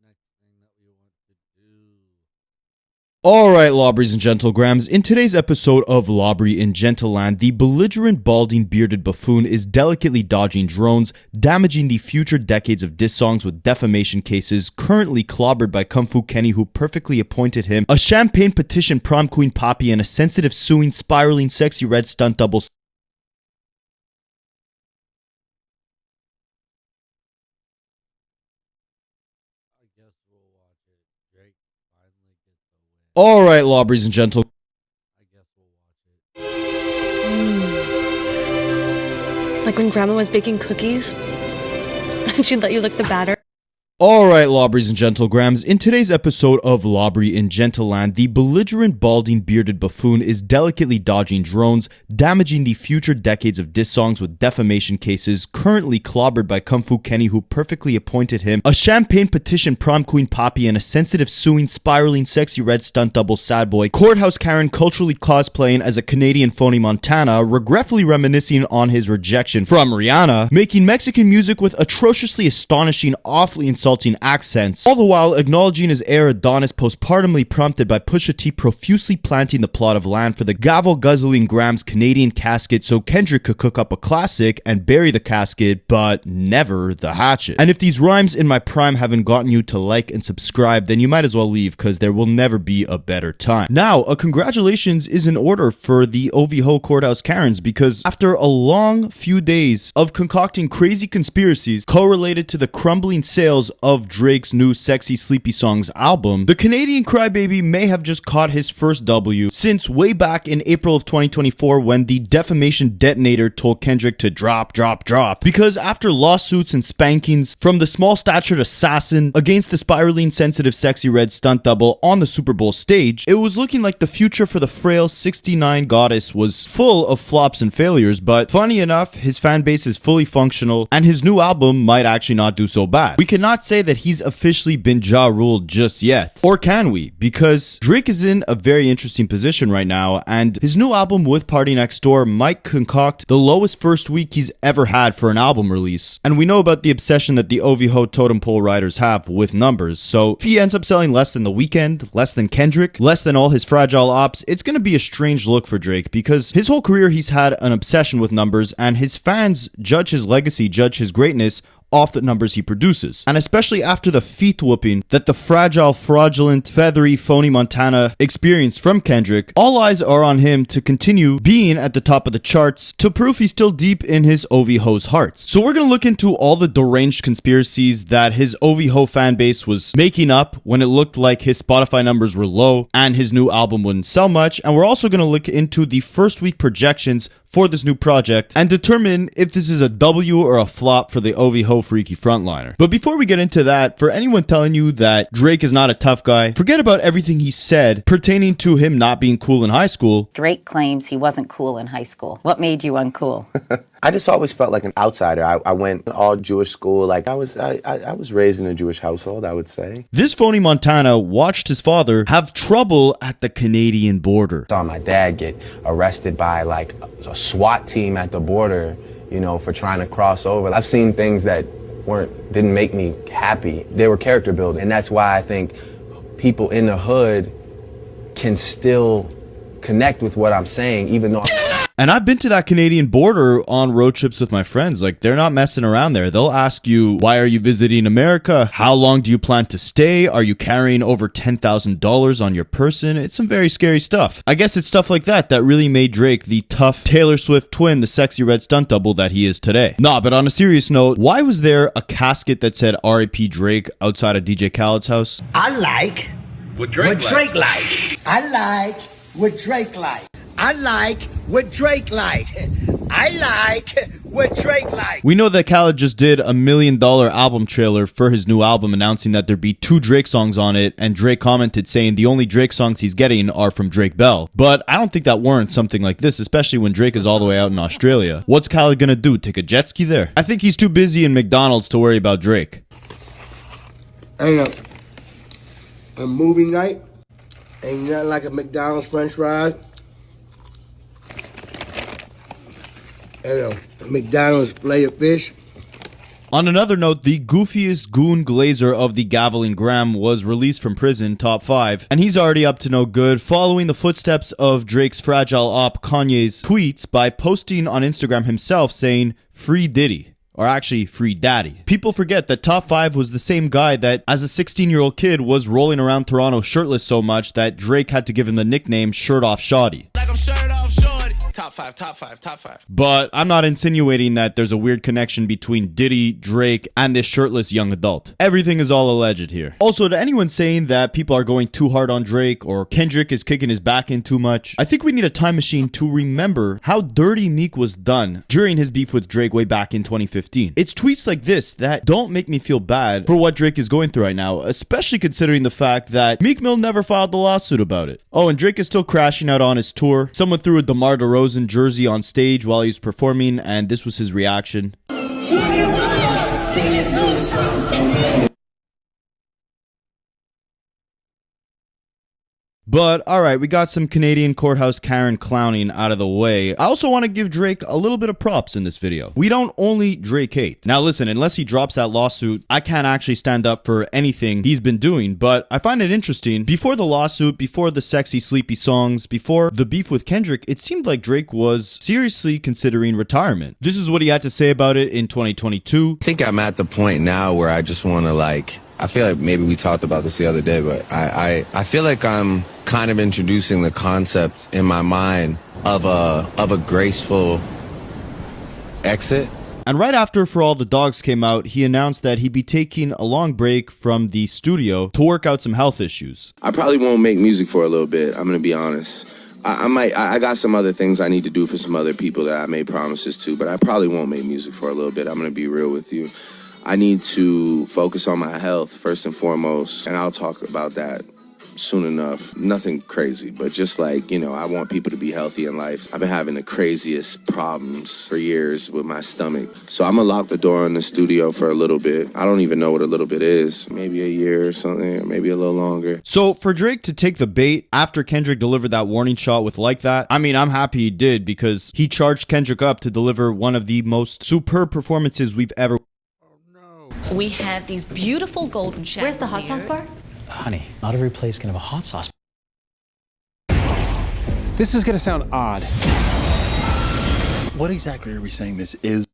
next thing that we want to do. Alright, Lobries and Gentlegrams, in today's episode of Lobry in Gentleland, the belligerent, balding, bearded buffoon is delicately dodging drones, damaging the future decades of diss songs with defamation cases, currently clobbered by Kung Fu Kenny who perfectly appointed him, a champagne petition prom queen Poppy, and a sensitive, suing, spiraling, sexy red stunt double. I guess we'll watch it. Drake finally gets the win. Alright, Lobries and Gentle. I guess we'll watch it. Like when grandma was baking cookies and she'd let you lick the batter. Alright, Lobries and Gentlegrams, in today's episode of Lobry in Gentleland, the belligerent, balding, bearded buffoon is delicately dodging drones, damaging the future decades of diss songs with defamation cases, currently clobbered by Kung Fu Kenny who perfectly appointed him, a champagne petition prom queen Poppy, and a sensitive, suing, spiraling, sexy red stunt double sad boy, courthouse Karen culturally cosplaying as a Canadian phony Montana, regretfully reminiscing on his rejection from Rihanna, making Mexican music with atrociously astonishing, awfully insulting accents, all the while acknowledging his heir Adonis postpartumly prompted by Pusha T profusely planting the plot of land for the gavel-guzzling Graham's Canadian casket so Kendrick could cook up a classic and bury the casket, but never the hatchet. And if these rhymes in my prime haven't gotten you to like and subscribe, then you might as well leave, because there will never be a better time. Now, a congratulations is in order for the OVHO Courthouse Karens, because after a long few days of concocting crazy conspiracies correlated to the crumbling sales of Drake's new Sexy Sleepy Songs album, the Canadian crybaby may have just caught his first W since way back in April of 2024 when the defamation detonator told Kendrick to drop, because after lawsuits and spankings from the small-statured assassin against the spiraling sensitive sexy red stunt double on the Super Bowl stage, it was looking like the future for the frail 69 goddess was full of flops and failures, but funny enough, his fan base is fully functional and his new album might actually not do so bad. We cannot say that he's officially been Ja ruled just yet. Or can we? Because Drake is in a very interesting position right now, and his new album with Party Next Door might concoct the lowest first week he's ever had for an album release. And we know about the obsession that the OVHO totem pole riders have with numbers, so if he ends up selling less than The Weeknd, less than Kendrick, less than all his fragile ops, it's gonna be a strange look for Drake, because his whole career he's had an obsession with numbers, and his fans judge his legacy, judge his greatness off the numbers he produces. And especially after the feet whooping that the fragile, fraudulent, feathery, phony Montana experienced from Kendrick, all eyes are on him to continue being at the top of the charts to prove he's still deep in his OVHO's hearts. So we're gonna look into all the deranged conspiracies that his OVHO fan base was making up when it looked like his Spotify numbers were low and his new album wouldn't sell much, and we're also gonna look into the first week projections for this new project and determine if this is a W or a flop for the OVHO freaky frontliner. But before we get into that, for anyone telling you that Drake is not a tough guy, forget about everything he said pertaining to him not being cool in high school. Drake claims he wasn't cool in high school. What made you uncool? I just always felt like an outsider. I went all Jewish school. Like I was raised in a Jewish household, I would say. This phony Montana watched his father have trouble at the Canadian border. Saw my dad get arrested by like a SWAT team at the border, you know, for trying to cross over. I've seen things that didn't make me happy. They were character building, and that's why I think people in the hood can still connect with what I'm saying, even though. And I've been to that Canadian border on road trips with my friends. Like, they're not messing around there. They'll ask you, why are you visiting America? How long do you plan to stay? Are you carrying over $10,000 on your person? It's some very scary stuff. I guess it's stuff like that that really made Drake the tough Taylor Swift twin, the sexy red stunt double that he is today. Nah, but on a serious note, why was there a casket that said R.I.P. Drake outside of DJ Khaled's house? I like what Drake like. I like what Drake like. I like what Drake like. I like what Drake like. We know that Khaled just did $1 million album trailer for his new album announcing that there'd be 2 Drake songs on it, and Drake commented saying the only Drake songs he's getting are from Drake Bell. But I don't think that warrants something like this, especially when Drake is all the way out in Australia. What's Khaled gonna do, take a jet ski there? I think he's too busy in McDonald's to worry about Drake. Hey, a movie night ain't nothing like a McDonald's french fries. Hey, McDonald's filet of fish On another note, the goofiest goon glazer of the Gavilan Graham was released from prison, top 5, and he's already up to no good, following the footsteps of Drake's fragile op Kanye's tweets by posting on Instagram himself saying, "Free Diddy." Or actually, Free Daddy. People forget that Top 5 was the same guy that, as a 16-year-old kid, was rolling around Toronto shirtless so much that Drake had to give him the nickname Shirt Off Shawty. Like I'm shirt off shorty. Top 5, top 5, top 5. But I'm not insinuating that there's a weird connection between Diddy, Drake, and this shirtless young adult. Everything is all alleged here. Also, to anyone saying that people are going too hard on Drake or Kendrick is kicking his back in too much, I think we need a time machine to remember how dirty Meek was done during his beef with Drake way back in 2015. It's tweets like this that don't make me feel bad for what Drake is going through right now, especially considering the fact that Meek Mill never filed the lawsuit about it. Oh, and Drake is still crashing out on his tour. Someone threw a DeMar DeRozan jersey on stage while he was performing, and this was his reaction. But alright, we got some Canadian courthouse Karen clowning out of the way. I also want to give Drake a little bit of props in this video. We don't only Drake hate. Now listen, unless he drops that lawsuit, I can't actually stand up for anything he's been doing, but I find it interesting. Before the lawsuit, before the sexy sleepy songs, before the beef with Kendrick, it seemed like Drake was seriously considering retirement. This is what he had to say about it in 2022. I think I'm at the point now where I just want to I feel like maybe we talked about this the other day, but I feel like I'm kind of introducing the concept in my mind of a graceful exit. And right after For All the Dogs came out, he announced that he'd be taking a long break from the studio to work out some health issues. I probably won't make music for a little bit, I'm gonna be honest. I got some other things I need to do for some other people that I made promises to, but I probably won't make music for a little bit. I'm gonna be real with you. I need to focus on my health first and foremost, and I'll talk about that soon enough. Nothing crazy, but just I want people to be healthy in life. I've been having the craziest problems for years with my stomach. So I'm gonna lock the door in the studio for a little bit. I don't even know what a little bit is. Maybe a year or something, or maybe a little longer. So for Drake to take the bait after Kendrick delivered that warning shot with Like That, I mean, I'm happy he did, because he charged Kendrick up to deliver one of the most superb performances we've ever. We have these beautiful golden chandeliers. Where's the hot sauce bar? Honey, not every place can have a hot sauce. This is gonna sound odd. What exactly are we saying this is?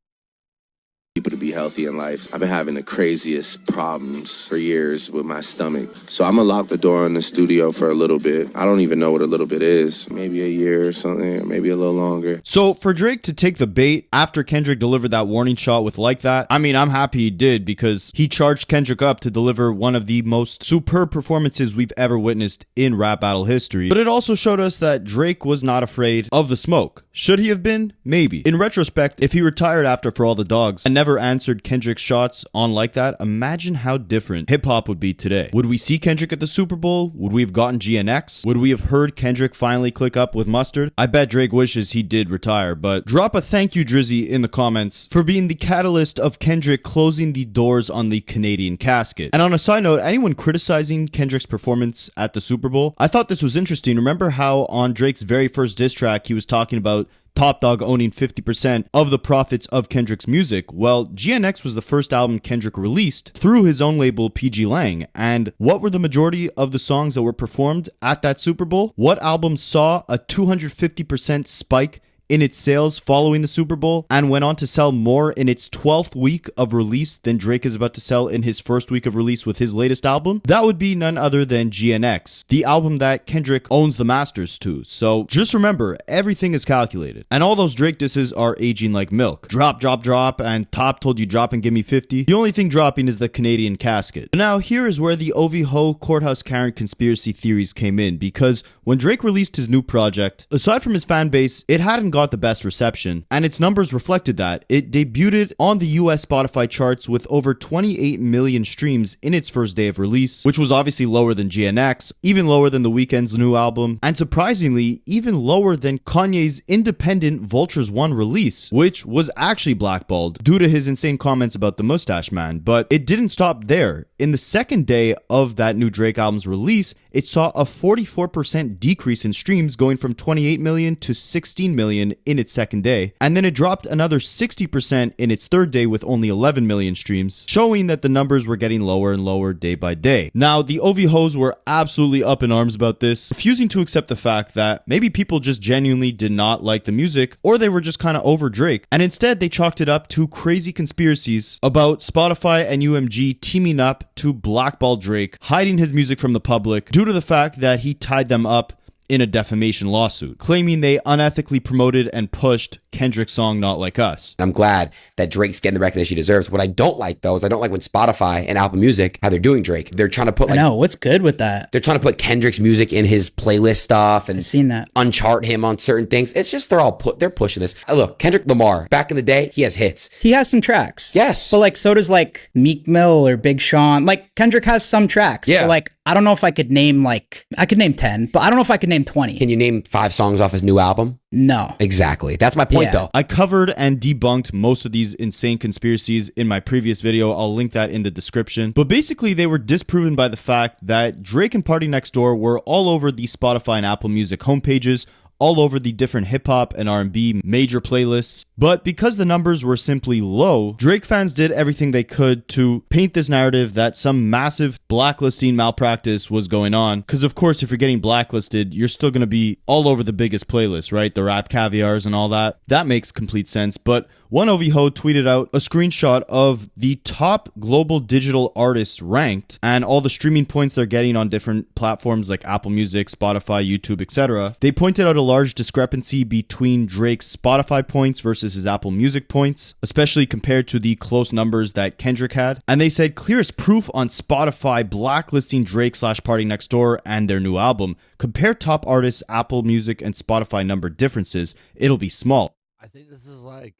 People to be healthy in life. I've been having the craziest problems for years with my stomach. So I'm gonna lock the door in the studio for a little bit. I don't even know what a little bit is. Maybe a year or something, or maybe a little longer. So for Drake to take the bait after Kendrick delivered that warning shot with Like That, I mean, I'm happy he did, because he charged Kendrick up to deliver one of the most superb performances we've ever witnessed in rap battle history. But it also showed us that Drake was not afraid of the smoke. Should he have been? Maybe. In retrospect, if he retired after For All the Dogs and never answered Kendrick's shots on Like That, imagine how different hip-hop would be today. Would we see Kendrick at the Super Bowl? Would we have gotten GNX? Would we have heard Kendrick finally click up with Mustard? I bet Drake wishes he did retire, but drop a thank you, Drizzy, in the comments for being the catalyst of Kendrick closing the doors on the Canadian casket. And on a side note, anyone criticizing Kendrick's performance at the Super Bowl, I thought this was interesting. Remember how on Drake's very first diss track, he was talking about Top Dog owning 50% of the profits of Kendrick's music? Well, GNX was the first album Kendrick released through his own label PG Lang. And what were the majority of the songs that were performed at that Super Bowl? What album saw a 250% spike in its sales following the Super Bowl and went on to sell more in its 12th week of release than Drake is about to sell in his first week of release with his latest album? That would be none other than GNX, the album that Kendrick owns the masters to. So just remember, everything is calculated. And all those Drake disses are aging like milk. Drop, drop, drop, and Top told you drop and give me 50. The only thing dropping is the Canadian casket. But now here is where the Ovi Ho Courthouse Karen conspiracy theories came in, because when Drake released his new project, aside from his fan base, it hadn't got the best reception, and its numbers reflected that. It debuted on the US Spotify charts with over 28 million streams in its first day of release, which was obviously lower than GNX, even lower than The Weeknd's new album, and surprisingly, even lower than Kanye's independent Vultures 1 release, which was actually blackballed due to his insane comments about the Mustache Man. But it didn't stop there. In the second day of that new Drake album's release, it saw a 44% decrease in streams, going from 28 million to 16 million million in its second day, and then it dropped another 60% in its third day with only 11 million streams, showing that the numbers were getting lower and lower day by day. Now, the OV hoes were absolutely up in arms about this, refusing to accept the fact that maybe people just genuinely did not like the music, or they were just kind of over Drake, and instead they chalked it up to crazy conspiracies about Spotify and UMG teaming up to blackball Drake, hiding his music from the public due to the fact that he tied them up in a defamation lawsuit, claiming they unethically promoted and pushed Kendrick's song Not Like Us. I'm glad that Drake's getting the recognition he deserves. What I don't like, though, is I don't like when Spotify and Apple Music, how they're doing Drake. They're trying to put I know, what's good with that? They're trying to put Kendrick's music in his playlist stuff and I've seen that. unchart him on certain things. It's just they're pushing this. Look, Kendrick Lamar, back in the day, he has hits. He has some tracks. Yes. But like, so does like Meek Mill or Big Sean. Like, Kendrick has some tracks. Yeah. But like, I don't know if I could name I could name 10, but I don't know if I could name 20. Can you name 5 songs off his new album? No. Exactly. That's my point, though. I covered and debunked most of these insane conspiracies in my previous video. I'll link that in the description. But basically, they were disproven by the fact that Drake and Party Next Door were all over the Spotify and Apple Music homepages, all over the different hip-hop and R&B major playlists. But because the numbers were simply low, Drake fans did everything they could to paint this narrative that some massive blacklisting malpractice was going on. Because of course, if you're getting blacklisted, you're still going to be all over the biggest playlists, right? The rap caviars and all that. That makes complete sense. But one OVHO tweeted out a screenshot of the top global digital artists ranked and all the streaming points they're getting on different platforms like Apple Music, Spotify, YouTube, etc. They pointed out a large discrepancy between Drake's Spotify points versus his Apple Music points, especially compared to the close numbers that Kendrick had. And they said clearest proof on Spotify blacklisting Drake / Party Next Door and their new album. Compare top artists, Apple Music and Spotify number differences. It'll be small. I think this is like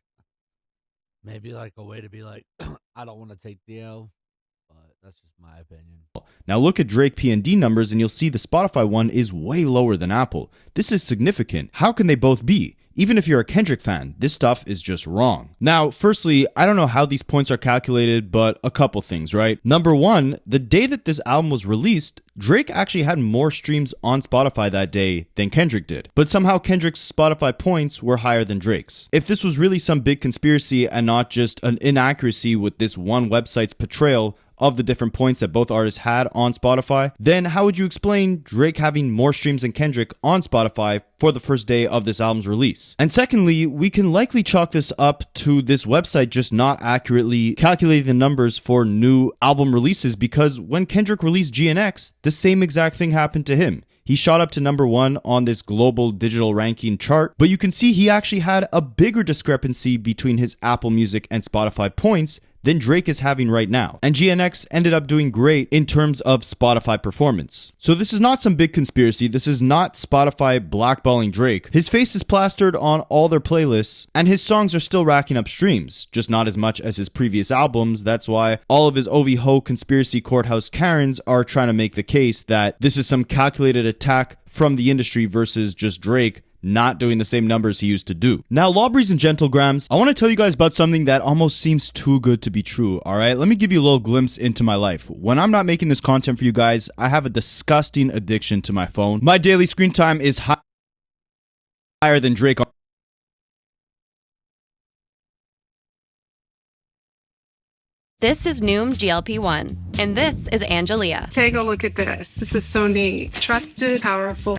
maybe like a way to be like, I don't want to take the L, but that's just my opinion. Now look at Drake P&D numbers and you'll see the Spotify one is way lower than Apple. This is significant. How can they both be? Even if you're a Kendrick fan, this stuff is just wrong. Now, firstly, I don't know how these points are calculated, but a couple things, right? Number one, the day that this album was released, Drake actually had more streams on Spotify that day than Kendrick did. But somehow Kendrick's Spotify points were higher than Drake's. If this was really some big conspiracy and not just an inaccuracy with this one website's portrayal of the different points that both artists had on Spotify, then how would you explain Drake having more streams than Kendrick on Spotify for the first day of this album's release? And secondly, we can likely chalk this up to this website just not accurately calculating the numbers for new album releases, because when Kendrick released GNX, the same exact thing happened to him. He shot up to number 1 on this global digital ranking chart, but you can see he actually had a bigger discrepancy between his Apple Music and Spotify points than Drake is having right now. And GNX ended up doing great in terms of Spotify performance. So this is not some big conspiracy. This is not Spotify blackballing Drake. His face is plastered on all their playlists, and his songs are still racking up streams, just not as much as his previous albums. That's why all of his OVHO conspiracy courthouse Karens are trying to make the case that this is some calculated attack from the industry versus just Drake not doing the same numbers he used to do. Now, Lawbreeze and Gentlegrams, I want to tell you guys about something that almost seems too good to be true, alright? Let me give you a little glimpse into my life. When I'm not making this content for you guys, I have a disgusting addiction to my phone. My daily screen time is higher than Drake. This is Noom GLP-1, and this is Angelia. Take a look at this. This is so neat. Trusted, powerful.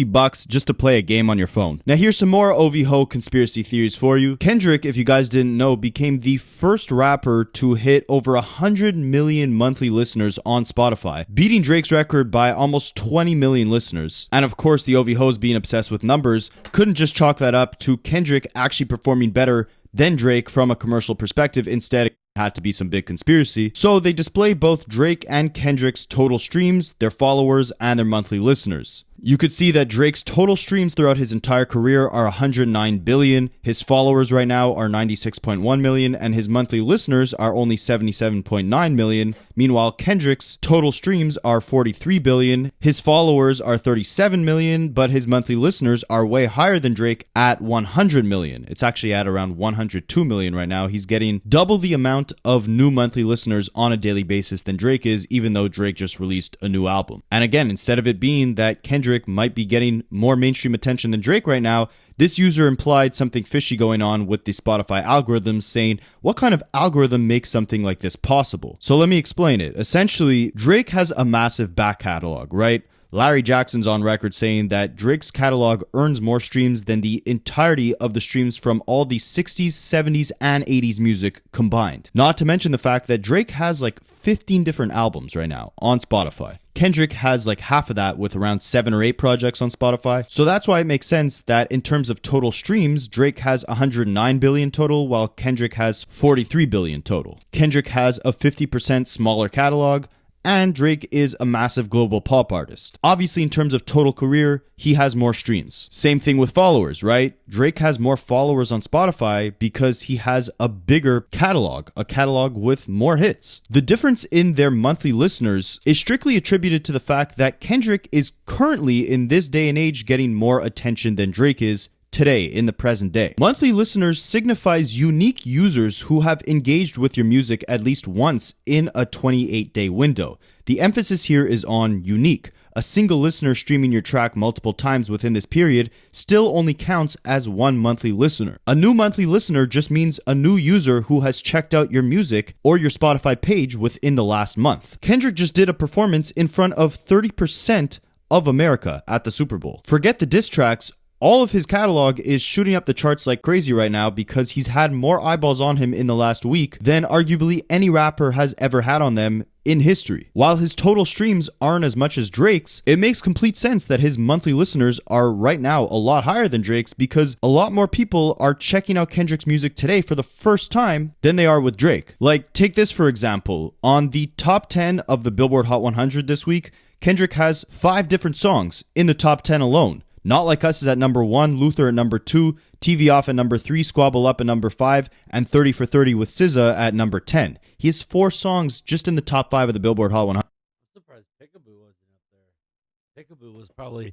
$50 just to play a game on your phone. Now here's some more OVHO conspiracy theories for you. Kendrick, if you guys didn't know, became the first rapper to hit over 100 million monthly listeners on Spotify, beating Drake's record by almost 20 million listeners. And of course, the OVHOs being obsessed with numbers couldn't just chalk that up to Kendrick actually performing better than Drake from a commercial perspective. Instead, it had to be some big conspiracy. So they display both Drake and Kendrick's total streams, their followers, and their monthly listeners. You could see that Drake's total streams throughout his entire career are 109 billion, his followers right now are 96.1 million, and his monthly listeners are only 77.9 million. Meanwhile, Kendrick's total streams are 43 billion, his followers are 37 million, but his monthly listeners are way higher than Drake at 100 million. It's actually at around 102 million right now. He's getting double the amount of new monthly listeners on a daily basis than Drake is, even though Drake just released a new album. And again, instead of it being that Kendrick might be getting more mainstream attention than Drake right now, this user implied something fishy going on with the Spotify algorithms, saying, what kind of algorithm makes something like this possible? So let me explain it. Essentially, Drake has a massive back catalog, right? Larry Jackson's on record saying that Drake's catalog earns more streams than the entirety of the streams from all the 60s, 70s, and 80s music combined. Not to mention the fact that Drake has like 15 different albums right now on Spotify. Kendrick has like half of that with around 7 or 8 projects on Spotify. So that's why it makes sense that in terms of total streams, Drake has 109 billion total, while Kendrick has 43 billion total. Kendrick has a 50% smaller catalog, and Drake is a massive global pop artist. Obviously, in terms of total career, he has more streams. Same thing with followers, right? Drake has more followers on Spotify because he has a bigger catalog, a catalog with more hits. The difference in their monthly listeners is strictly attributed to the fact that Kendrick is currently, in this day and age, getting more attention than Drake is today, in the present day. Monthly listeners signifies unique users who have engaged with your music at least once in a 28-day window. The emphasis here is on unique. A single listener streaming your track multiple times within this period still only counts as one monthly listener. A new monthly listener just means a new user who has checked out your music or your Spotify page within the last month. Kendrick just did a performance in front of 30% of America at the Super Bowl. Forget the diss tracks. All of his catalog is shooting up the charts like crazy right now because he's had more eyeballs on him in the last week than arguably any rapper has ever had on them in history. While his total streams aren't as much as Drake's, it makes complete sense that his monthly listeners are right now a lot higher than Drake's because a lot more people are checking out Kendrick's music today for the first time than they are with Drake. Like, take this for example. On the top 10 of the Billboard Hot 100 this week, Kendrick has 5 different songs in the top 10 alone. Not Like Us is at number 1, Luther at number 2, TV Off at number 3, Squabble Up at number 5, and 30 for 30 with SZA at number 10. He has 4 songs just in the top 5 of the Billboard Hot 100. I'm surprised Peekaboo wasn't up there. Peekaboo was probably,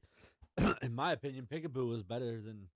in my opinion, Peekaboo was better than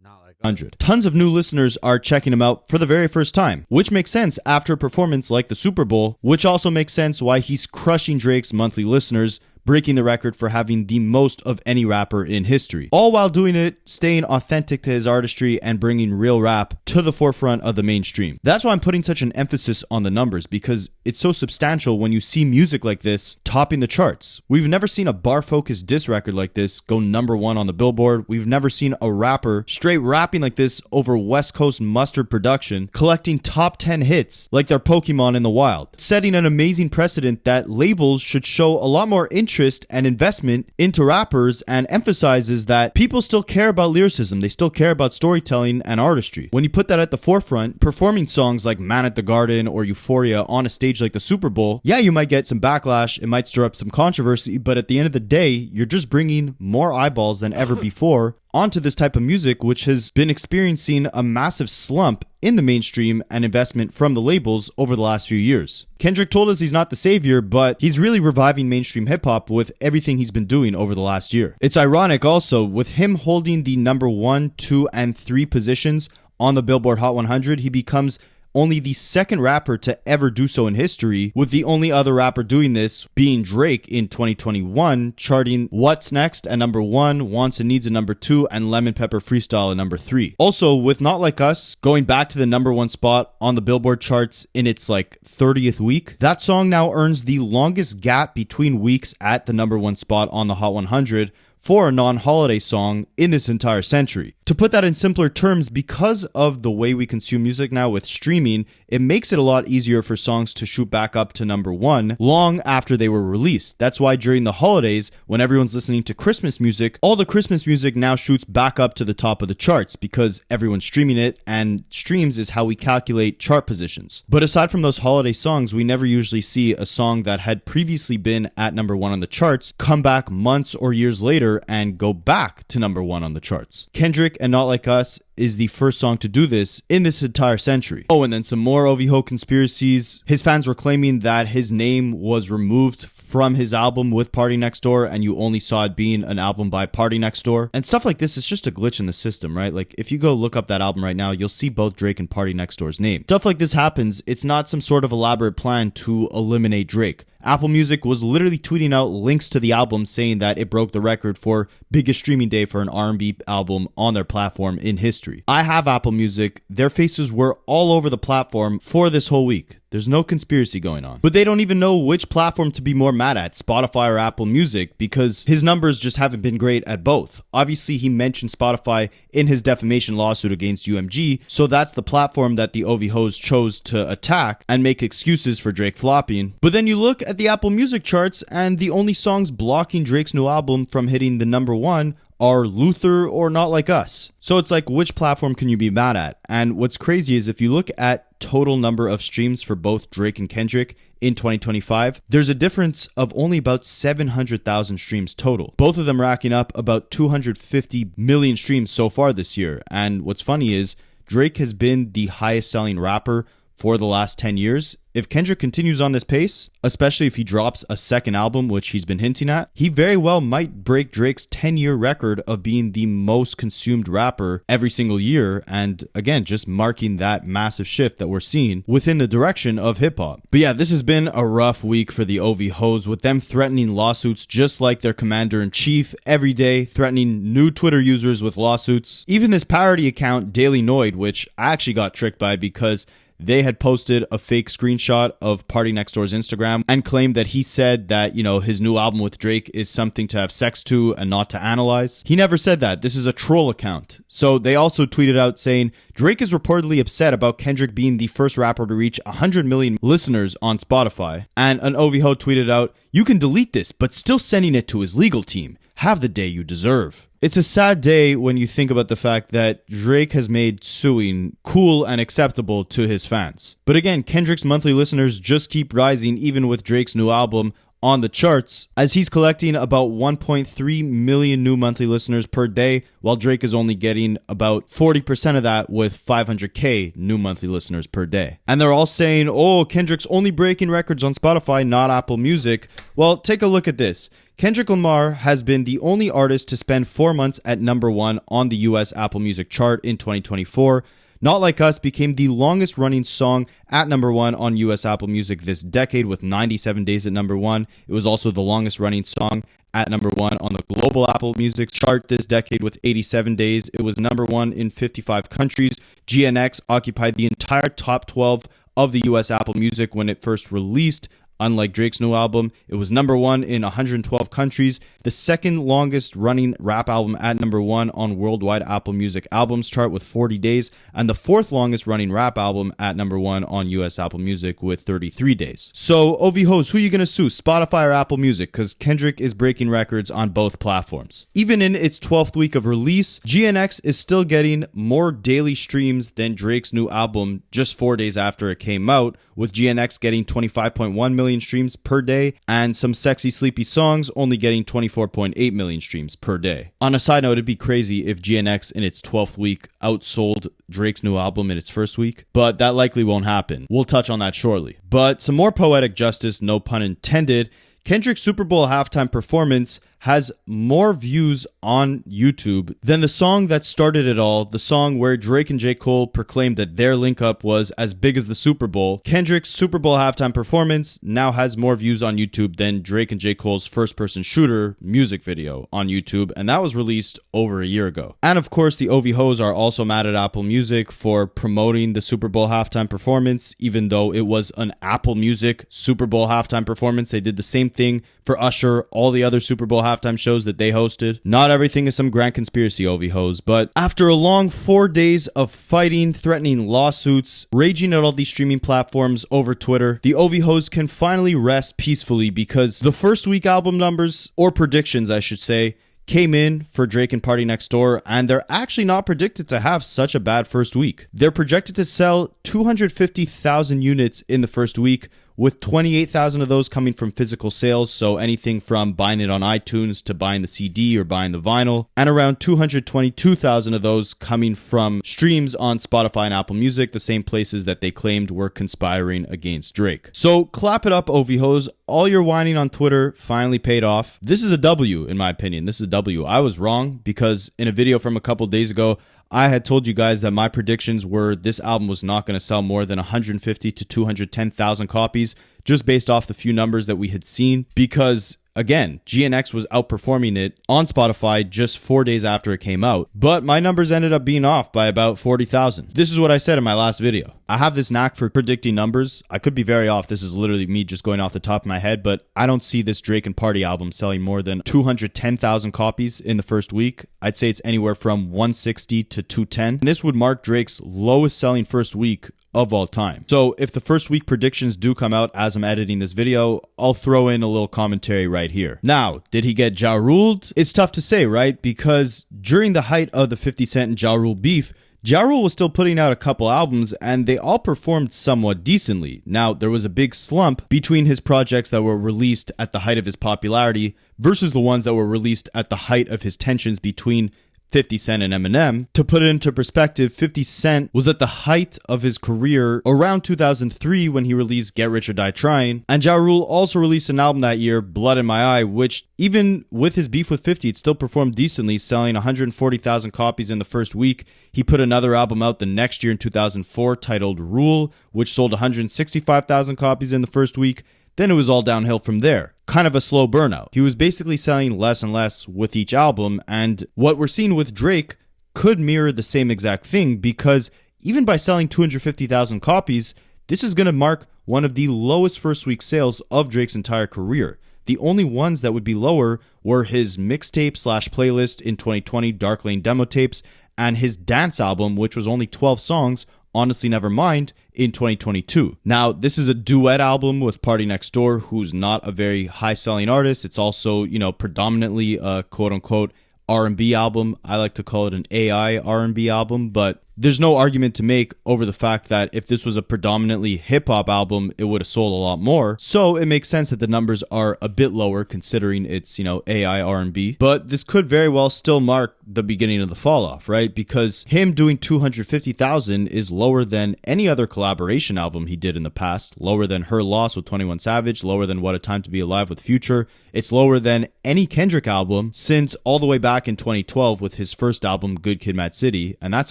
Not Like Us. 100. Tons of new listeners are checking him out for the very first time, which makes sense after a performance like the Super Bowl, which also makes sense why he's crushing Drake's monthly listeners, breaking the record for having the most of any rapper in history. All while doing it, staying authentic to his artistry and bringing real rap to the forefront of the mainstream. That's why I'm putting such an emphasis on the numbers, because it's so substantial when you see music like this topping the charts. We've never seen a bar-focused diss record like this go number 1 on the Billboard. We've never seen a rapper straight rapping like this over West Coast mustard production, collecting top 10 hits like they're Pokemon in the wild, setting an amazing precedent that labels should show a lot more interest and investment into rappers, and emphasizes that people still care about lyricism, they still care about storytelling and artistry. When you put that at the forefront, performing songs like Man at the Garden or Euphoria on a stage like the Super Bowl, yeah, you might get some backlash, it might stir up some controversy, but at the end of the day, you're just bringing more eyeballs than ever before onto this type of music, which has been experiencing a massive slump in the mainstream and investment from the labels over the last few years. Kendrick told us he's not the savior, but he's really reviving mainstream hip-hop with everything he's been doing over the last year. It's ironic also, with him holding the number 1, 2, and 3 positions on the Billboard Hot 100, he becomes only the second rapper to ever do so in history, with the only other rapper doing this being Drake in 2021, charting What's Next at number 1, Wants and Needs at number 2, and Lemon Pepper Freestyle at number 3. Also, with Not Like Us going back to the number 1 spot on the Billboard charts in its 30th week, that song now earns the longest gap between weeks at the number 1 spot on the Hot 100 for a non-holiday song in this entire century. To put that in simpler terms, because of the way we consume music now with streaming, it makes it a lot easier for songs to shoot back up to number one long after they were released. That's why during the holidays, when everyone's listening to Christmas music, all the Christmas music now shoots back up to the top of the charts because everyone's streaming it, and streams is how we calculate chart positions. But aside from those holiday songs, we never usually see a song that had previously been at number one on the charts come back months or years later and go back to number one on the charts. Kendrick and Not Like Us is the first song to do this in this entire century. Oh, and then some more OVHO conspiracies. His fans were claiming that his name was removed from his album with Party Next Door, and you only saw it being an album by Party Next Door. And stuff like this is just a glitch in the system, right? Like, if you go look up that album right now, you'll see both Drake and Party Next Door's name. Stuff like this happens. It's not some sort of elaborate plan to eliminate Drake. Apple Music was literally tweeting out links to the album saying that it broke the record for biggest streaming day for an R&B album on their platform in history. I have Apple Music. Their faces were all over the platform for this whole week. There's no conspiracy going on. But they don't even know which platform to be more mad at, Spotify or Apple Music, because his numbers just haven't been great at both. Obviously, he mentioned Spotify in his defamation lawsuit against UMG, so that's the platform that the OVHOs chose to attack and make excuses for Drake flopping. But then you look at the Apple Music charts, and the only songs blocking Drake's new album from hitting the number one are Luther or Not Like Us. So it's like, which platform can you be mad at? And what's crazy is if you look at total number of streams for both Drake and Kendrick in 2025, there's a difference of only about 700,000 streams total. Both of them racking up about 250 million streams so far this year. And what's funny is Drake has been the highest selling rapper for the last 10 years. If Kendrick continues on this pace, especially if he drops a second album, which he's been hinting at, he very well might break Drake's 10-year record of being the most consumed rapper every single year, and again, just marking that massive shift that we're seeing within the direction of hip-hop. But yeah, this has been a rough week for the OVHOs, with them threatening lawsuits just like their commander-in-chief every day, threatening new Twitter users with lawsuits. Even this parody account, Daily Noid, which I actually got tricked by because they had posted a fake screenshot of Party Next Door's Instagram and claimed that he said that, you know, his new album with Drake is something to have sex to and not to analyze. He never said that. This is a troll account. So they also tweeted out saying, Drake is reportedly upset about Kendrick being the first rapper to reach 100 million listeners on Spotify. And an OVHO tweeted out, you can delete this, but still sending it to his legal team. Have the day you deserve. It's a sad day when you think about the fact that Drake has made suing cool and acceptable to his fans. But again, Kendrick's monthly listeners just keep rising even with Drake's new album on the charts, as he's collecting about 1.3 million new monthly listeners per day, while Drake is only getting about 40% of that with 500k new monthly listeners per day. And they're all saying, oh, Kendrick's only breaking records on Spotify, not Apple Music. Well, take a look at this. Kendrick Lamar has been the only artist to spend 4 months at number one on the US Apple Music chart in 2024. Not Like Us became the longest running song at number one on US Apple Music this decade with 97 days at number one. It was also the longest running song at number one on the global Apple Music chart this decade with 87 days. It was number one in 55 countries. GNX occupied the entire top 12 of the US Apple Music when it first released. Unlike Drake's new album, it was number one in 112 countries, the second longest running rap album at number one on worldwide Apple Music albums chart with 40 days, and the fourth longest running rap album at number one on US Apple Music with 33 days. So, OVHOs, who are you going to sue, Spotify or Apple Music? Because Kendrick is breaking records on both platforms. Even in its 12th week of release, GNX is still getting more daily streams than Drake's new album just 4 days after it came out, with GNX getting 25.1 million streams per day, and Some Sexy Sleepy Songs only getting 24.8 million streams per day. On a side note, it'd be crazy if GNX in its 12th week outsold Drake's new album in its first week, but that likely won't happen. We'll touch on that shortly. But some more poetic justice, no pun intended. Kendrick's Super Bowl halftime performance has more views on YouTube than the song that started it all, the song where Drake and J. Cole proclaimed that their link-up was as big as the Super Bowl. Kendrick's Super Bowl halftime performance now has more views on YouTube than Drake and J. Cole's first-person shooter music video on YouTube, and that was released over a year ago. And of course, the OVHOs are also mad at Apple Music for promoting the Super Bowl halftime performance, even though it was an Apple Music Super Bowl halftime performance. They did the same thing for for Usher, all the other Super Bowl halftime shows that they hosted. Not everything is some grand conspiracy, OV hoes, but after a long 4 days of fighting, threatening lawsuits, raging at all these streaming platforms over Twitter, the OV hoes can finally rest peacefully because the first week album numbers, or predictions I should say, came in for Drake and Party Next Door, and they're actually not predicted to have such a bad first week. They're projected to sell 250,000 units in the first week, with 28,000 of those coming from physical sales, so anything from buying it on iTunes to buying the CD or buying the vinyl, and around 222,000 of those coming from streams on Spotify and Apple Music, the same places that they claimed were conspiring against Drake. So clap it up, OV-Hos. All your whining on Twitter finally paid off. This is a W, in my opinion. This is a W. I was wrong because in a video from a couple days ago, I had told you guys that my predictions were this album was not going to sell more than 150 to 210,000 copies, just based off the few numbers that we had seen, because again, GNX was outperforming it on Spotify just 4 days after it came out, but my numbers ended up being off by about 40,000. This is what I said in my last video. I have this knack for predicting numbers. I could be very off. This is literally me just going off the top of my head, but I don't see this Drake and Party album selling more than 210,000 copies in the first week. I'd say it's anywhere from 160 to 210. And this would mark Drake's lowest selling first week of all time. So if the first week predictions do come out as I'm editing this video, I'll throw in a little commentary right here. Now, did he get Ja Ruled? It's tough to say, right? Because during the height of the 50 Cent and Ja Rule beef, Ja Rule was still putting out a couple albums and they all performed somewhat decently. Now, there was a big slump between his projects that were released at the height of his popularity versus the ones that were released at the height of his tensions between 50 Cent and Eminem. To put it into perspective, 50 Cent was at the height of his career around 2003 when he released Get Rich or Die Trying, and Ja Rule also released an album that year, Blood in My Eye, which even with his beef with 50, it still performed decently, selling 140,000 copies in the first week. He put another album out the next year in 2004 titled Rule, which sold 165,000 copies in the first week. Then it was all downhill from there. Kind of a slow burnout. He was basically selling less and less with each album, and what we're seeing with Drake could mirror the same exact thing, because even by selling 250,000 copies, this is going to mark one of the lowest first week sales of Drake's entire career. The only ones that would be lower were his mixtape / playlist in 2020, Dark Lane demo tapes, and his dance album, which was only 12 songs, Honestly Nevermind, in 2022. Now, this is a duet album with Party Next Door, who's not a very high-selling artist. It's also, predominantly a quote-unquote R&B album. I like to call it an AI R&B album, but there's no argument to make over the fact that if this was a predominantly hip-hop album, it would have sold a lot more. So it makes sense that the numbers are a bit lower considering it's, AI R&B. But this could very well still mark the beginning of the fall off, right? Because him doing 250,000 is lower than any other collaboration album he did in the past, lower than Her Loss with 21 Savage, lower than What a Time to Be Alive with Future. It's lower than any Kendrick album since all the way back in 2012 with his first album, Good Kid, Mad City, and that's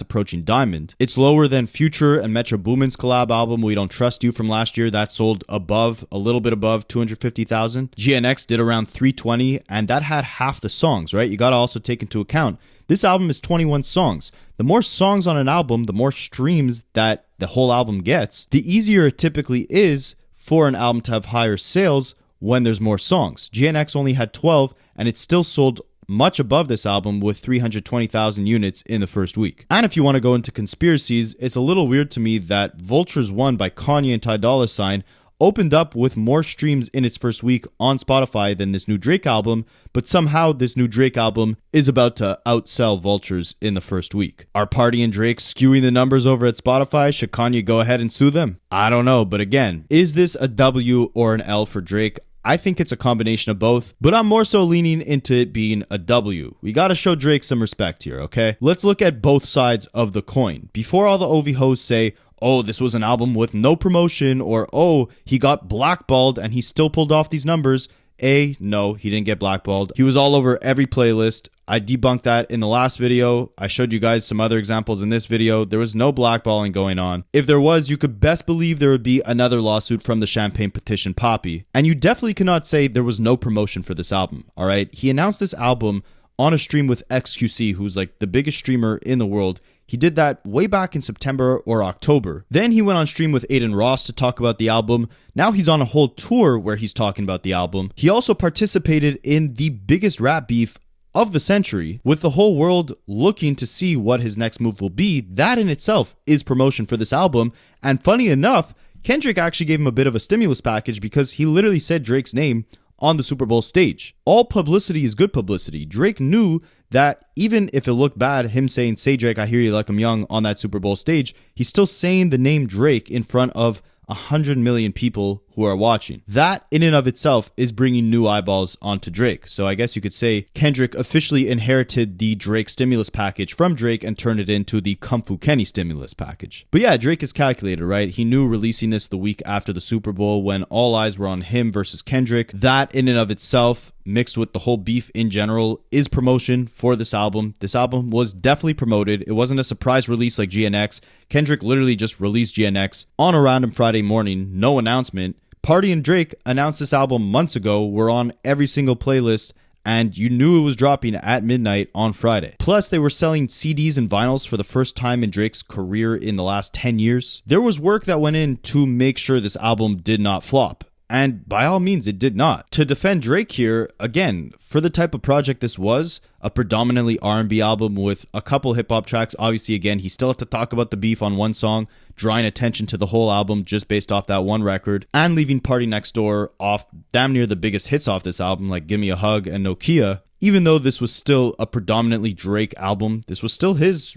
approaching Diamond. It's lower than Future and Metro Boomin's collab album, We Don't Trust You, from last year. That sold a little bit above 250,000. GNX did around 320, and that had half the songs, right? You gotta also take into account, this album is 21 songs. The more songs on an album, the more streams that the whole album gets, the easier it typically is for an album to have higher sales when there's more songs. GNX only had 12, and it still sold much above this album with 320,000 units in the first week. And if you want to go into conspiracies, it's a little weird to me that Vultures One by Kanye and Ty Dolla $ign opened up with more streams in its first week on Spotify than this new Drake album, but somehow this new Drake album is about to outsell Vultures in the first week. Are Party and Drake skewing the numbers over at Spotify? Should Kanye go ahead and sue them? I don't know, but again, is this a W or an L for Drake? I think it's a combination of both, but I'm more so leaning into it being a W. We gotta show Drake some respect here, okay? Let's look at both sides of the coin. Before all the OV hoes say, oh, this was an album with no promotion, or oh, he got blackballed and he still pulled off these numbers. No, he didn't get blackballed. He was all over every playlist. I debunked that in the last video. I showed you guys some other examples in this video. There was no blackballing going on. If there was, you could best believe there would be another lawsuit from the Champagne Petition Poppy. And you definitely cannot say there was no promotion for this album, all right? He announced this album on a stream with XQC, who's like the biggest streamer in the world. He did that way back in September or October. Then he went on stream with Aiden Ross to talk about the album. Now he's on a whole tour where he's talking about the album. He also participated in the biggest rap beef of the century, with the whole world looking to see what his next move will be. That in itself is promotion for this album. And funny enough, Kendrick actually gave him a bit of a stimulus package because he literally said Drake's name on the Super Bowl stage. All publicity is good publicity. Drake knew that even if it looked bad, him saying, "Say Drake, I hear you like I'm young" on that Super Bowl stage, he's still saying the name Drake in front of 100 million people who are watching. That in and of itself is bringing new eyeballs onto Drake. So I guess you could say Kendrick officially inherited the Drake stimulus package from Drake and turned it into the Kung Fu Kenny stimulus package. But yeah, Drake is calculated, right? He knew releasing this the week after the Super Bowl when all eyes were on him versus Kendrick. That in and of itself, mixed with the whole beef in general, is promotion for this album. This album was definitely promoted. It wasn't a surprise release like GNX. Kendrick literally just released GNX on a random Friday morning, no announcement. Party and Drake announced this album months ago, were on every single playlist, and you knew it was dropping at midnight on Friday. Plus, they were selling CDs and vinyls for the first time in Drake's career in the last 10 years. There was work that went in to make sure this album did not flop. And by all means, it did not. To defend Drake here, again, for the type of project this was, a predominantly R&B album with a couple hip-hop tracks. Obviously, again, he still had to talk about the beef on one song, drawing attention to the whole album just based off that one record, and leaving Party Next Door off damn near the biggest hits off this album, like Gimme a Hug and Nokia. Even though this was still a predominantly Drake album, this was still his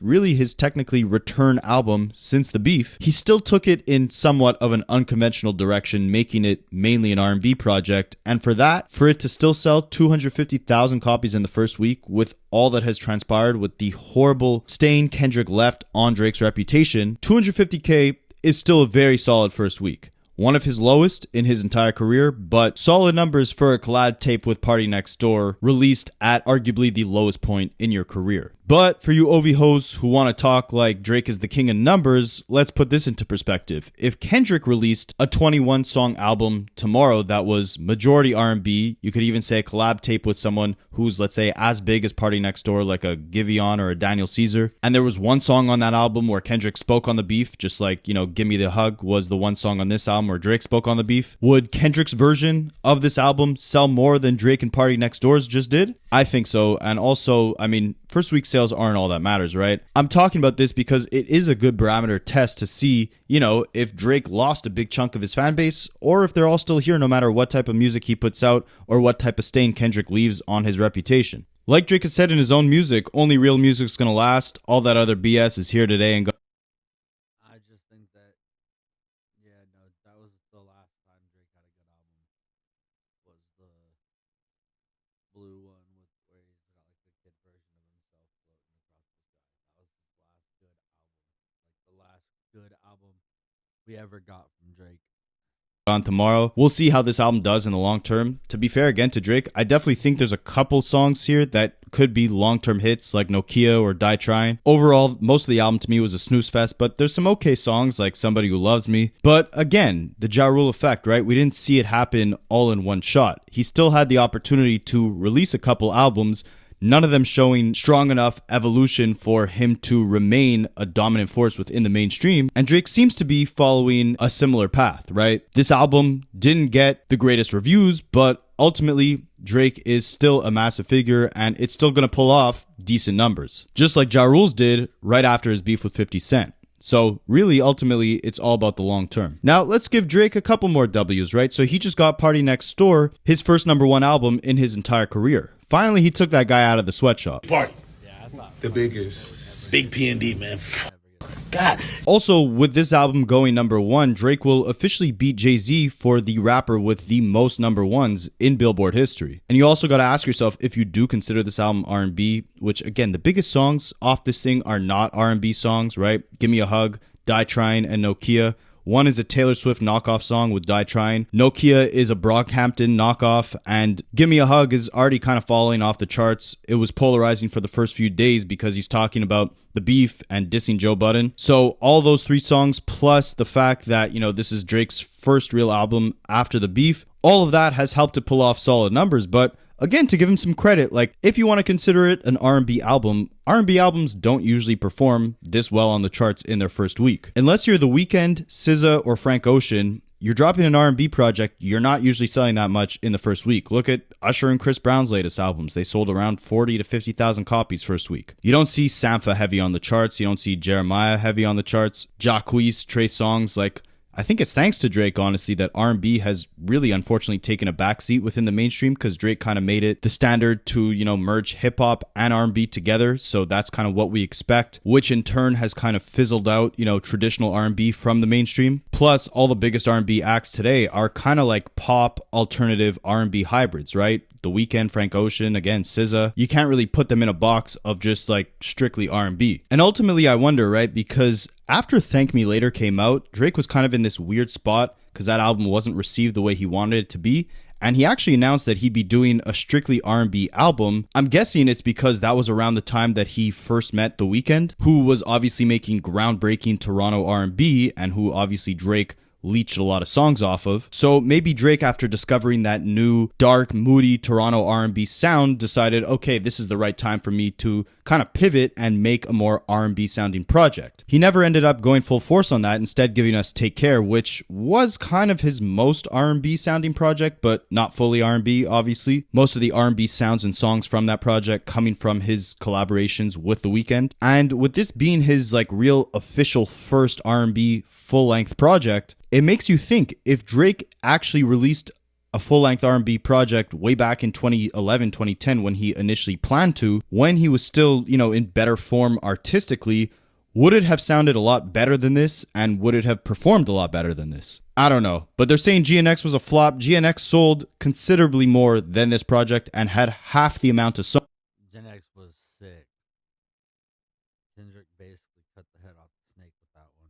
technically return album since the beef, he still took it in somewhat of an unconventional direction, making it mainly an R&B project. And for it to still sell 250,000 copies in the first week, with all that has transpired, with the horrible stain Kendrick left on Drake's reputation, 250K is still a very solid first week. One of his lowest in his entire career, but solid numbers for a collab tape with Party Next Door released at arguably the lowest point in your career. But for you OV hoes who want to talk like Drake is the king of numbers, let's put this into perspective. If Kendrick released a 21-song album tomorrow that was majority R&B, you could even say a collab tape with someone who's, let's say, as big as Party Next Door, like a Giveon or a Daniel Caesar, and there was one song on that album where Kendrick spoke on the beef, just like, Gimme the Hug was the one song on this album where Drake spoke on the beef, would Kendrick's version of this album sell more than Drake and Party Next Door's just did? I think so. And also, first week sales aren't all that matters, right? I'm talking about this because it is a good barometer test to see, if Drake lost a big chunk of his fan base, or if they're all still here no matter what type of music he puts out or what type of stain Kendrick leaves on his reputation. Like Drake has said in his own music, only real music's gonna last. All that other BS is here today and gone. I just think that, that was the last time Drake had a good album. Was the blue one with where he's got like the kid version of himself floating across the sky. That was his last good album. Like the last good album we ever got from Drake. On tomorrow. We'll see how this album does in the long term. To be fair again to Drake, I definitely think there's a couple songs here that could be long-term hits like Nokia or Die Trying. Overall, most of the album to me was a snooze fest, but there's some okay songs like Somebody Who Loves Me. But again, the Ja Rule effect, right? We didn't see it happen all in one shot. He still had the opportunity to release a couple albums, none of them showing strong enough evolution for him to remain a dominant force within the mainstream. And Drake seems to be following a similar path, right? This album didn't get the greatest reviews, but ultimately, Drake is still a massive figure and it's still going to pull off decent numbers. Just like Ja Rule's did right after his beef with 50 Cent. So really, ultimately, it's all about the long term. Now, let's give Drake a couple more W's, right? So he just got Party Next Door, his first #1 album in his entire career. Finally, he took that guy out of the sweatshop. Party. The biggest. Big P&D, man. God. Also, with this album going #1, Drake will officially beat Jay-Z for the rapper with the most #1s in Billboard history. And you also got to ask yourself if you do consider this album R&B, which again, the biggest songs off this thing are not R&B songs, right? Gimme a Hug, Die Trying, and Nokia. One is a Taylor Swift knockoff song with Die Trying. Nokia is a Brockhampton knockoff, and Gimme a Hug is already kind of falling off the charts. It was polarizing for the first few days because he's talking about the beef and dissing Joe Budden. So all those three songs, plus the fact that, this is Drake's first real album after the beef, all of that has helped to pull off solid numbers. But again, to give him some credit, like if you want to consider it an R&B albums don't usually perform this well on the charts in their first week. Unless you're The Weeknd, SZA, or Frank Ocean, you're dropping an R&B project, you're not usually selling that much in the first week. Look at Usher and Chris Brown's latest albums. They sold around 40 to 50,000 copies first week. You don't see Sampha heavy on the charts. You don't see Jeremiah heavy on the charts. Jacquees, Trey Songz, like, I think it's thanks to Drake, honestly, that R&B has really unfortunately taken a backseat within the mainstream, because Drake kind of made it the standard to, merge hip-hop and R&B together. So that's kind of what we expect, which in turn has kind of fizzled out, traditional R&B from the mainstream. Plus, all the biggest R&B acts today are kind of like pop alternative R&B hybrids, right? The Weeknd, Frank Ocean, again, SZA. You can't really put them in a box of just like strictly R&B. And ultimately, I wonder, right? Because after Thank Me Later came out, Drake was kind of in this weird spot because that album wasn't received the way he wanted it to be. And he actually announced that he'd be doing a strictly R&B album. I'm guessing it's because that was around the time that he first met The Weeknd, who was obviously making groundbreaking Toronto R&B, and who obviously Drake leached a lot of songs off of. So maybe Drake, after discovering that new dark, moody Toronto R&B sound, decided, okay, this is the right time for me to kind of pivot and make a more R&B sounding project. He never ended up going full force on that, instead giving us Take Care, which was kind of his most R&B sounding project, but not fully R&B, obviously. Most of the R&B sounds and songs from that project coming from his collaborations with The Weeknd. And with this being his like real official first R&B full-length project, it makes you think, if Drake actually released a full-length R&B project way back in 2011, 2010, when he initially planned to, when he was still, in better form artistically, would it have sounded a lot better than this? And would it have performed a lot better than this? I don't know. But they're saying GNX was a flop. GNX sold considerably more than this project and had half the amount of songs. Gen X was sick. Kendrick basically cut the head off the snake with that one.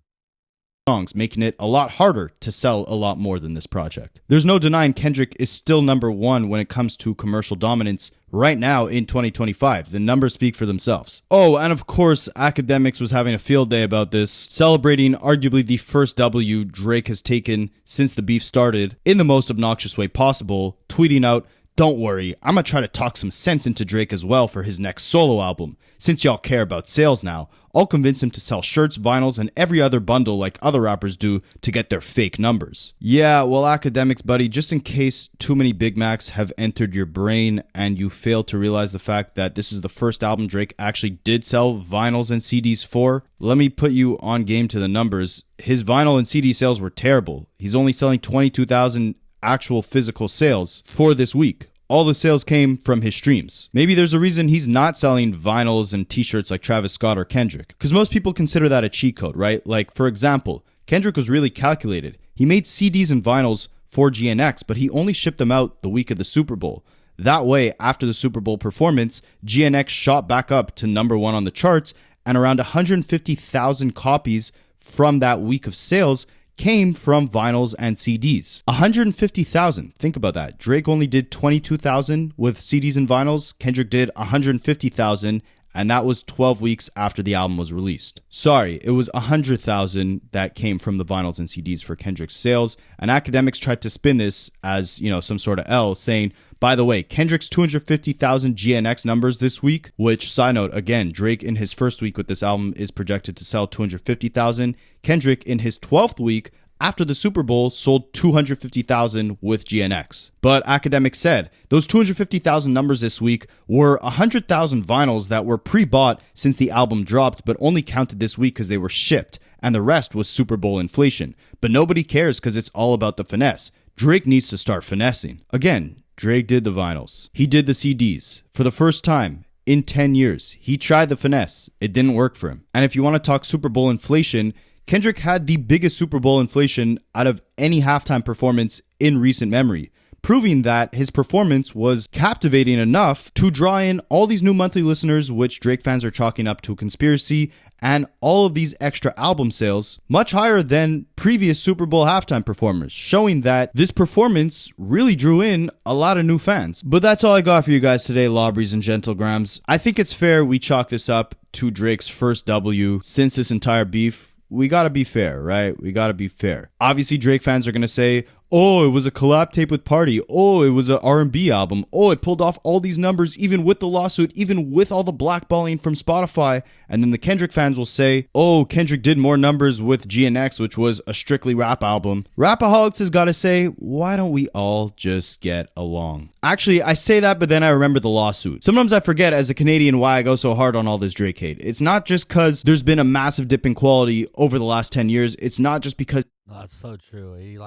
Songs, making it a lot harder to sell a lot more than this project. There's no denying Kendrick is still number one when it comes to commercial dominance right now in 2025. The numbers speak for themselves. Oh, and of course, Academics was having a field day about this, celebrating arguably the first W Drake has taken since the beef started in the most obnoxious way possible, tweeting out, "Don't worry, I'm gonna try to talk some sense into Drake as well for his next solo album. Since y'all care about sales now, I'll convince him to sell shirts, vinyls, and every other bundle like other rappers do to get their fake numbers." Yeah, well, Academics, buddy, just in case too many Big Macs have entered your brain and you fail to realize the fact that this is the first album Drake actually did sell vinyls and CDs for, let me put you on game to the numbers. His vinyl and CD sales were terrible. He's only selling 22,000 actual physical sales for this week. All the sales came from his streams. Maybe there's a reason he's not selling vinyls and t-shirts like Travis Scott or Kendrick, because most people consider that a cheat code, right? Like, for example, Kendrick was really calculated. He made CDs and vinyls for GNX, but he only shipped them out the week of the Super Bowl. That way, after the Super Bowl performance, GNX shot back up to number one on the charts, and around 150,000 copies from that week of sales came from vinyls and CDs. 150,000. Think about that. Drake only did 22,000 with CDs and vinyls. Kendrick did 150,000, and that was 12 weeks after the album was released. Sorry, it was 100,000 that came from the vinyls and CDs for Kendrick's sales, and Academics tried to spin this as, some sort of L, saying, by the way, Kendrick's 250,000 GNX numbers this week, which, side note, again, Drake in his first week with this album is projected to sell 250,000. Kendrick in his 12th week after the Super Bowl sold 250,000 with GNX. But Academics said those 250,000 numbers this week were 100,000 vinyls that were pre-bought since the album dropped, but only counted this week because they were shipped, and the rest was Super Bowl inflation. But nobody cares because it's all about the finesse. Drake needs to start finessing. Again, Drake did the vinyls. He did the CDs. For the first time in 10 years, he tried the finesse. It didn't work for him. And if you want to talk Super Bowl inflation, Kendrick had the biggest Super Bowl inflation out of any halftime performance in recent memory, proving that his performance was captivating enough to draw in all these new monthly listeners, which Drake fans are chalking up to a conspiracy, and all of these extra album sales, much higher than previous Super Bowl halftime performers, showing that this performance really drew in a lot of new fans. But that's all I got for you guys today, Lawbries and Gentlegrams. I think it's fair we chalk this up to Drake's first W since this entire beef. We gotta be fair, right? We gotta be fair. Obviously, Drake fans are gonna say, Oh, it was a collab tape with Party. Oh, it was a R&B album. Oh, it pulled off all these numbers even with the lawsuit, even with all the blackballing from Spotify. And then the Kendrick fans will say, oh, Kendrick did more numbers with GNX, which was a strictly rap album. Rapaholics has got to say, why don't we all just get along? Actually, I say that, but then I remember the lawsuit. Sometimes I forget as a Canadian why I go so hard on all this Drake hate. It's not just because there's been a massive dip in quality over the last 10 years. It's not just because... No, that's so true. He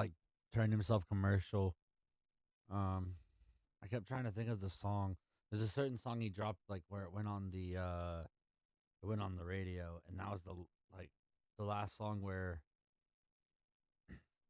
turned himself commercial. I kept trying to think of the song. There's a certain song he dropped where it went on the radio, and that was the last song where,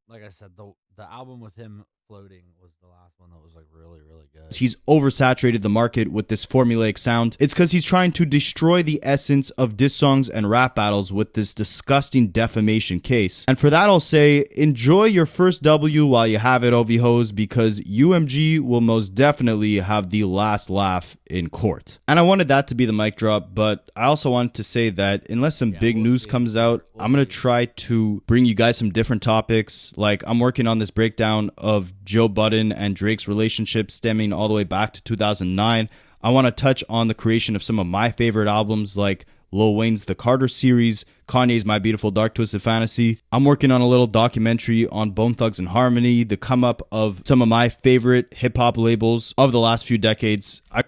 like I said, the album with him floating was the last one that was really really good. He's oversaturated the market with this formulaic sound. It's because he's trying to destroy the essence of diss songs and rap battles with this disgusting defamation case. And for that I'll say, enjoy your first W while you have it, OV-Hos, because UMG will most definitely have the last laugh in court. And I wanted that to be the mic drop, but I also wanted to say that unless some big news comes out, I'm going to try to bring you guys some different topics. Like, I'm working on this breakdown of Joe Budden and Drake's relationship stemming all the way back to 2009. I want to touch on the creation of some of my favorite albums like Lil Wayne's The Carter series, Kanye's My Beautiful Dark Twisted Fantasy. I'm working on a little documentary on Bone Thugs and Harmony, the come up of some of my favorite hip hop labels of the last few decades. I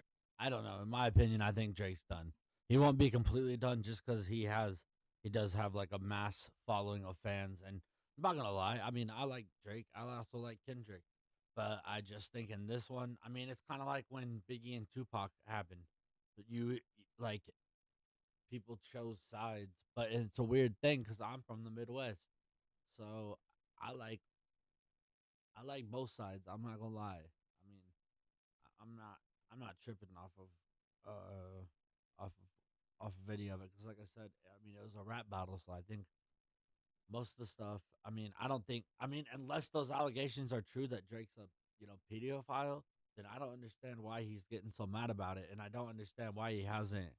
don't know. In my opinion, I think Drake's done. He won't be completely done just because he does have a mass following of fans. And I'm not gonna lie. I mean, I like Drake. I also like Kendrick. But I just think in this one, I mean, it's kind of like when Biggie and Tupac happened. Like, people chose sides, but it's a weird thing because I'm from the Midwest, so I like both sides. I'm not gonna lie. I mean, I'm not tripping off of any of it because, like I said, I mean, it was a rap battle, so I think most of the stuff. I mean, I don't think. I mean, unless those allegations are true that Drake's a pedophile, then I don't understand why he's getting so mad about it, and I don't understand why he hasn't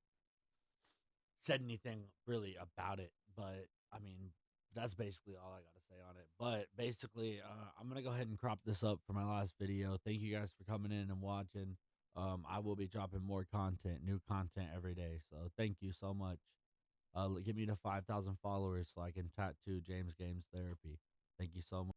said anything really about it. But I mean, that's basically all I gotta say on it. But basically, I'm gonna go ahead and crop this up for my last video. Thank you guys for coming in and watching. I will be dropping more content, new content every day. So thank you so much. Give me to 5,000 followers so I can tattoo James Games Therapy. Thank you so much.